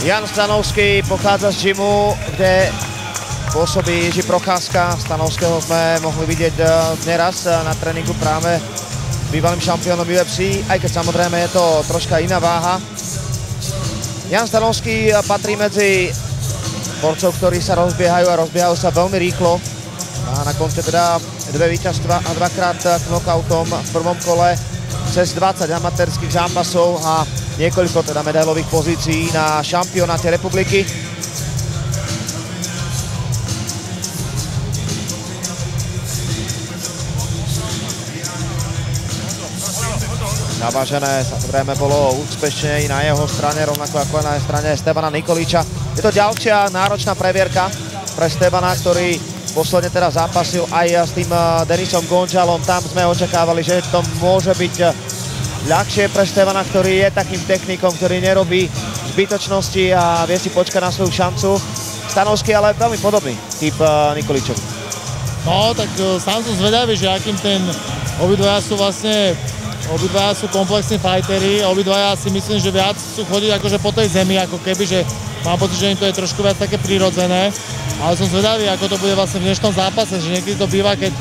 Jan Stanovský pochádza z gymu, kde pôsobí Jiří Procházka. Stanovského sme mohli vidieť neraz na tréningu práve s bývalým šampiónom UFC, aj keď samozrejme je to troška iná váha. Jan Stanovský patrí medzi borcov, ktorí sa rozbiehajú a rozbiehajú sa veľmi rýchlo. Má na konte teda 2 víťazstva a 2-krát knockoutom v prvom kole, cez 20 amatérských zápasov a niekoľko teda medailových pozícií na šampionáte republiky. Navážené samozrejme bolo úspešne i na jeho strane, rovnako ako na strane Stevana Nikoliča. Je to ďalšia náročná previerka pre Stevana, ktorý posledne teda zápasil aj s tým Denisom Gonzalom. Tam sme očakávali, že to môže byť ľahšie pre Stevana, ktorý je takým technikom, ktorý nerobí zbytočnosti a vie si počkať na svoju šancu. Stanovský ale veľmi podobný typ Nikoličovi. No, tak sám som zvedavý, že akým obidvaja sú komplexní fighteri, obidvaja si myslím, že viac chcú chodiť akože po tej zemi, ako keby, že mám pocit, že im to je trošku viac také prirodzené, ale som zvedavý, ako to bude vlastne v dnešnom zápase, že niekedy to býva, keď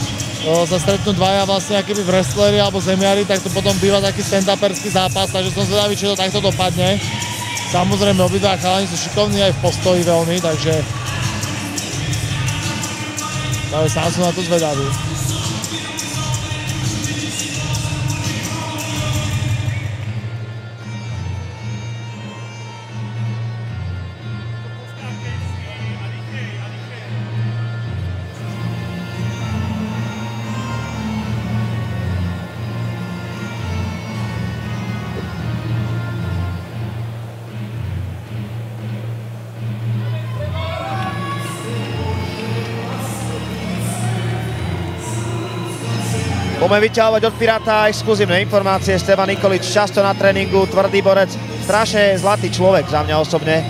sa stretnú dvaja vlastne akýby wrestleri alebo zemiari, tak to potom býva taký stand-uperský zápas, takže som zvedavý, či to takto dopadne. Samozrejme, obidva chalani sú šikovní aj v postoji veľmi, takže sám som na to zvedavý. Poďme vyťahovať od Piráta exkluzívne informácie. Stevan Nikolič často na tréningu, tvrdý borec, strašne zlatý človek za mňa osobne.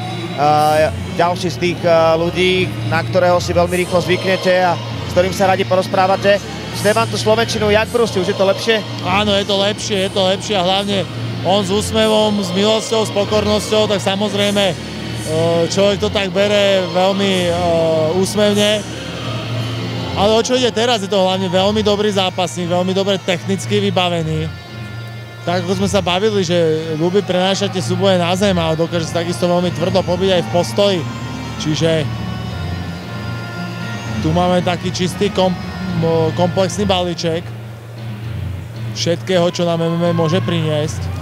Ďalší z tých ľudí, na ktorého si veľmi rýchlo zvyknete a s ktorým sa radi porozprávate. Stevan tú slovenčinu jak brústi, už je to lepšie? Áno, je to lepšie a hlavne on s úsmevom, s milosťou, s pokornosťou, tak samozrejme človek to tak bere veľmi úsmevne. Ale o čo ide teraz, je to hlavne veľmi dobrý zápasník, veľmi dobre technicky vybavený. Tak ako sme sa bavili, že ľubí prenášať tie súboje na zem, ale dokáže sa takisto veľmi tvrdo pobiť aj v postoji. Čiže tu máme taký čistý komplexný balíček všetkého, čo nám MMA môže priniesť.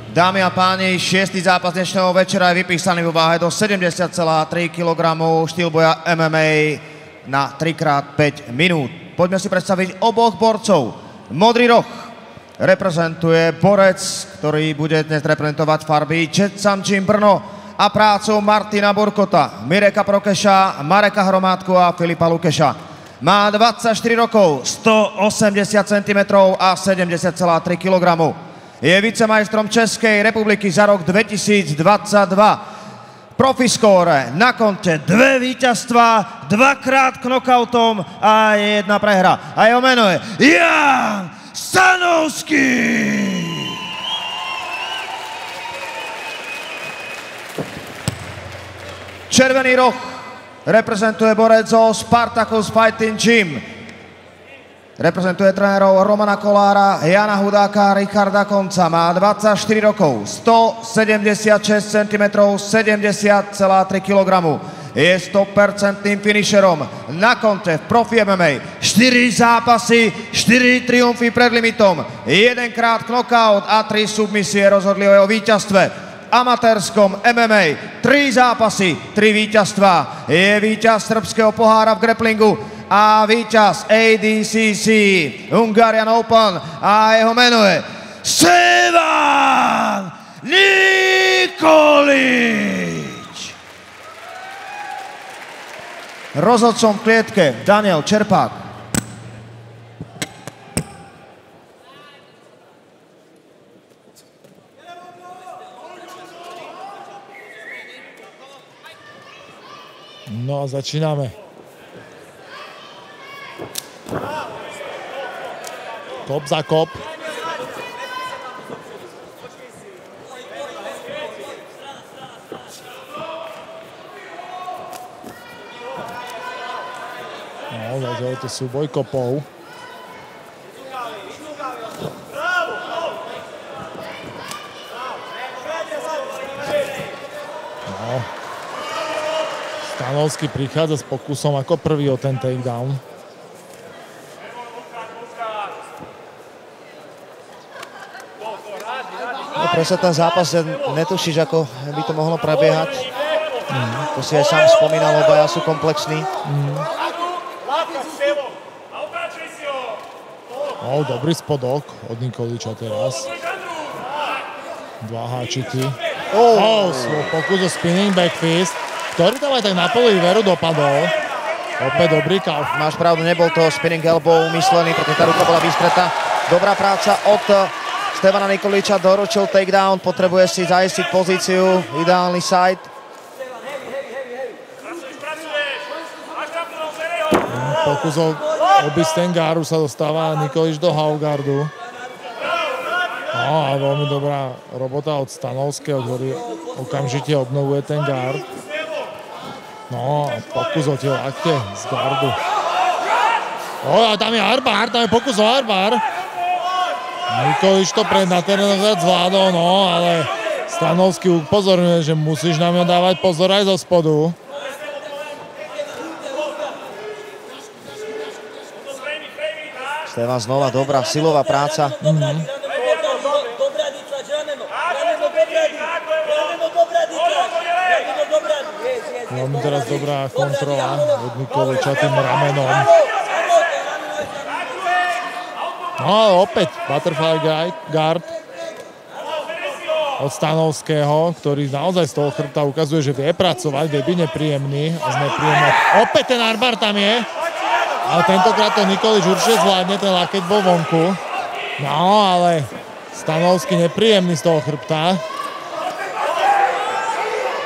Dámy a páni, 6. zápas dnešného večera je vypísaný vo váhe do 70,3 kg štýl boja MMA na 3x5 minút. Poďme si predstaviť oboch borcov. Modrý roh reprezentuje borec, ktorý bude dnes reprezentovať farby Jet Samčín Brno a prácu Martina Burkota, Mireka Prokeša, Mareka Hromádku a Filipa Lukeša. Má 24 rokov, 180 cm a 70,3 kg. Je vicemajstrom Českej republiky za rok 2022. Profiskóre na konte 2 víťazstva, 2-krát knockoutom a 1 prehra. A jeho meno je Jan Stanovský! Červený roh reprezentuje borec zo Spartacus Fighting Gym. Reprezentuje trénerov Romana Kolára, Jana Hudáka, Richarda Konca. Má 24 rokov, 176 cm, 70,3 kg. Je 100% finisherom na konte v Profi MMA. 4 zápasy, 4 triumfy pred limitom, 1-krát knockout a 3 submisie rozhodli o jeho víťazstve. Amatérskom MMA 3 zápasy, 3 víťazstva. Je víťaz srbského pohára v grapplingu a víťaz ADCC Hungarian Open a jeho meno je Stevan Nikolič. Rozhodcom v klietke Daniel Čerpák. No, začíname. Kop za kop. No, zatiaľ je to súboj kopov. No. Stanovský prichádza s pokusom ako prvý o ten takedown. No, presne ten zápas, netušíš, ako by to mohlo prebiehať. To si aj sám spomínal, obaja sú komplexní. No, dobrý spodok od Nikoliča teraz. 2 háčiky. Pokus o spinning back fist, ktorý tam aj tak na poli veru dopadol. Opäť dobrý kauf. Máš pravdu, nebol to spinning elbow umyslený, pretože tá ruka bola vystretá. Dobrá práca od Stevana Nikoliča, doručil takedown, potrebuje si zaistiť pozíciu, ideálny side. Pokus o Obistengaru sa dostáva Nikolič do halfguardu. No a veľmi dobrá robota od Stanovského, ktorý okamžite obnovuje ten guard. No a pokus o tie lakte z gardu. A tam je armbar, tam je pokus o armbar. Nikolič to pred na terénokrát zvládol, no ale Stanovský upozorňuje, že musíš na mňa dávať pozor aj zo spodu. Stevan znova dobrá silová práca. Veľmi teraz dobrá kontrola od Nikoliča tým ramenom. No ale opäť butterfly guard od Stanovského, ktorý naozaj z toho chrbta ukazuje, že vie pracovať, vie byť nepríjemný a znepríjemný. Opäť ten armbar tam je, ale tentokrát to Nikolič určite zvládne, ten lakeť bol vonku. No ale Stanovský nepríjemný z toho chrbta.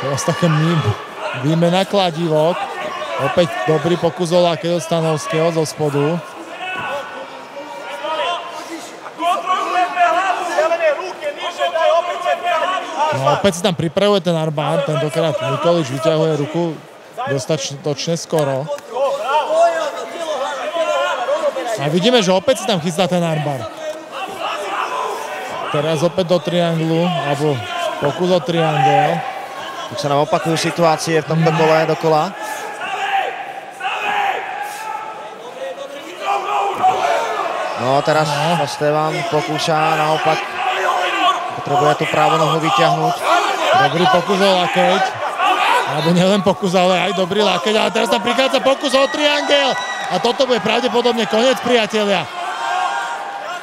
Teraz také výmena kladívok. Opäť dobrý pokus o lakeť od Stanovského zo spodu. No opäť si tam pripravuje ten armbar, tentokrát Nikolič vyťahuje ruku dostatočne skoro. A vidíme, že opäť si tam chystá ten armbar. Teraz opäť do trianglu, alebo pokus o triangel. Tu sa nám opakujú situácie v tomto kole dokola. No teraz sa Stevan pokúša naopak. Potrebuje tú pravú nohu vyťahnuť. Dobrý pokus o lakeť. Alebo nielen pokus, ale aj dobrý lakeť. Ale teraz tam prichádza pokus o triangel. A toto bude pravdepodobne koniec, priatelia.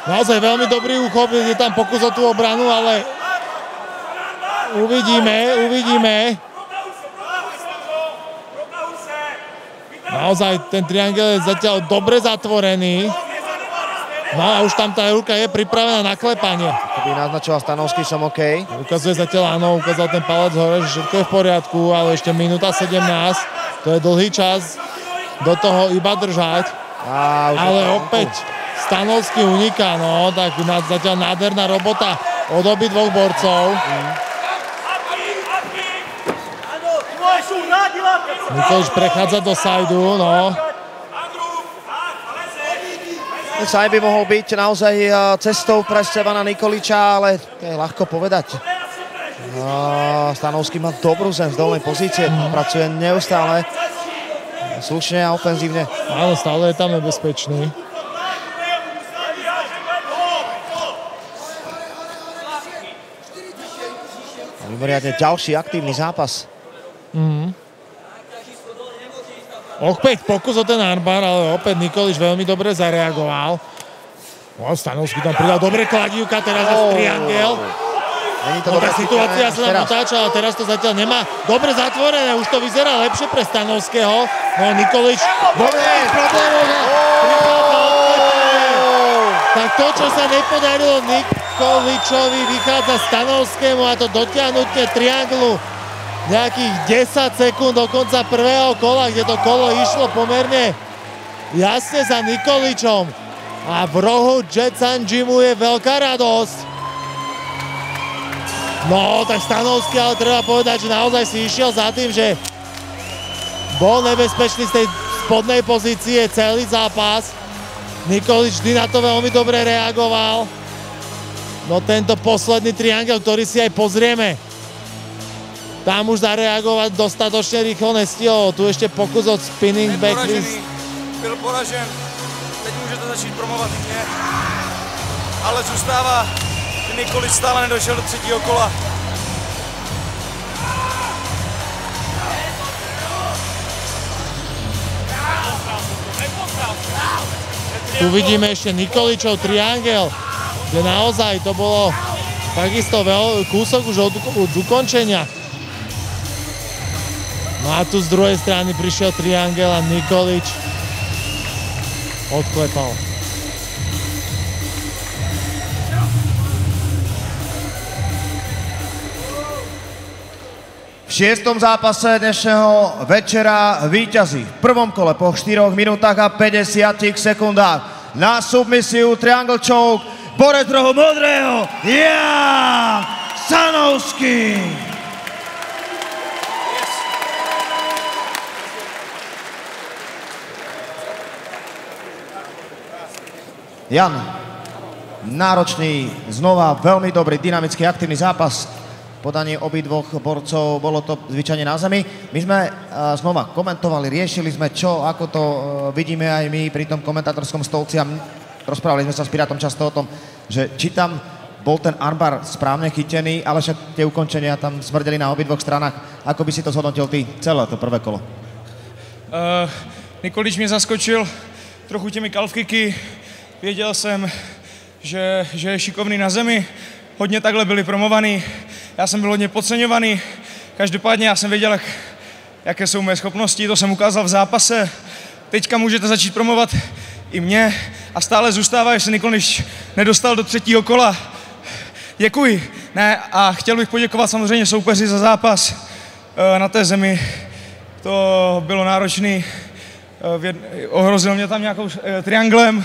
Naozaj veľmi dobrý úchop. Je tam pokus o tú obranu, ale uvidíme. Naozaj ten triangel je zatiaľ dobre zatvorený. No a už tam tá ruka je pripravená na klepanie. To by naznačoval Stanovský, som OK. Ukazuje zatiaľ áno, ukázal ten palec hore, že všetko je v poriadku, ale ešte minúta 17. To je dlhý čas do toho iba držať. Ale opäť Stanovský uniká, no, tak zatiaľ nádherná robota od obidvoch borcov. Nikolič prechádza do sajdu, no. Saj by mohol byť naozaj cestou pre Stevana Nikoliča, ale to je ľahko povedať. Stanovský má dobrú zem z dolnej pozície, pracuje neustále, slušne a ofenzívne. Áno, stále je tam nebezpečný. Mimoriadne ďalší aktívny zápas. Opäť pokus o ten armbar, ale opäť Nikolič veľmi dobre zareagoval. Stanovský tam pridal dobre kladívka, teraz je triangel. Tá situácia sa nám otáča, ale teraz to zatiaľ nemá dobre zatvorené, už to vyzerá lepšie pre Stanovského. No Nikolič tak to, čo sa nepodarilo Nikoličovi, vychádza Stanovskému a to dotiahnutie trianglu nejakých 10 sekúnd do konca prvého kola, kde to kolo išlo pomerne jasne za Nikoličom. A v rohu Jetson Jimu je veľká radosť. No, tak Stanovský, ale treba povedať, že naozaj si išiel za tým, že bol nebezpečný z tej spodnej pozície celý zápas. Nikolič vždy na to veľmi dobre reagoval. No tento posledný triangel, ktorý si aj pozrieme, tam už zareagovať dostatočne rýchlo nestihol. Tu ešte pokus od spinning backlist. Byl poražen. Teď můžete začít promovat i mě. Ale zůstává, že Nikolič stále nedošel do třetího kola. Tu vidíme ešte Nikoličov triangel, kde naozaj to bolo takisto kúsok už od ukončenia. No a tu z druhej strany prišiel triangel a Nikolič odklepal. V 6. zápase dnešného večera víťazí v prvom kole po 4 minútach a 50 sekundách na submisiu Triangle Choke borec rohu modrého Jan Stanovský. Jan, náročný, znova veľmi dobrý, dynamický, aktívny zápas. Podanie obidvoch borcov, bolo to zvyčajne na zemi. My sme znova komentovali, riešili sme čo, ako to vidíme aj my pri tom komentátorskom stolci a rozprávali sme sa s Pirátom často o tom, že či tam bol ten armbar správne chytený, ale však tie ukončenia tam smrdeli na obidvoch stranách. Ako by si to zhodnotil ty celé to prvé kolo? Nikolič mě zaskočil trochu těmi kalfkiky. Věděl jsem, že je šikovný na zemi. Hodně takhle byli promovaný. Já jsem byl hodně podceňovaný. Každopádně já jsem věděl, jaké jsou mé schopnosti. To jsem ukázal v zápase. Teďka můžete začít promovat i mě. A stále zůstává, že se Nikolič nedostal do třetího kola. Děkuji. Ne, a chtěl bych poděkovat samozřejmě soupeři za zápas na té zemi. To bylo náročný. Ohrozil mě tam nějakou trianglem,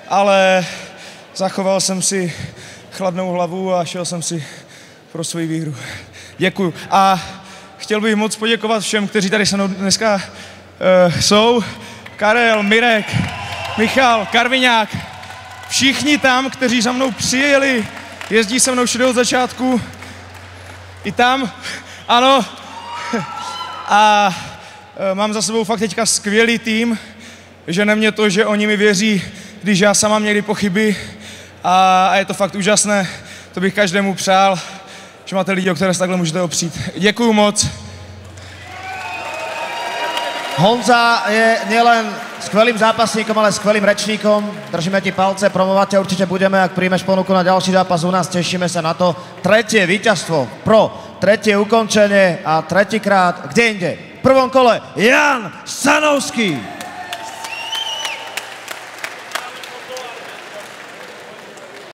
ale zachoval jsem si chladnou hlavu a šel jsem si pro svoji výhru. Děkuju. A chtěl bych moc poděkovat všem, kteří tady se mnou dneska jsou. Karel, Mirek, Michal, Karviňák, všichni tam, kteří za mnou přijeli, jezdí se mnou všude od začátku. I tam, ano. A mám za sebou fakt teďka skvělý tým, že na mě to, že oni mi věří, když já sama mám někdy pochyby a je to fakt úžasné. To bych každému přál, že máte lidi, o které se takhle můžete opřít. Děkuju moc. Honza je nielen skvelým zápasníkom, ale skvelým rečníkom. Držíme ti palce, promovať ťa určite budeme, ak príjmeš ponuku na ďalší zápas u nás. Tešíme sa na to. Tretie víťazstvo pro tretie ukončenie a tretíkrát kde inde. V prvom kole Jan Stanovský.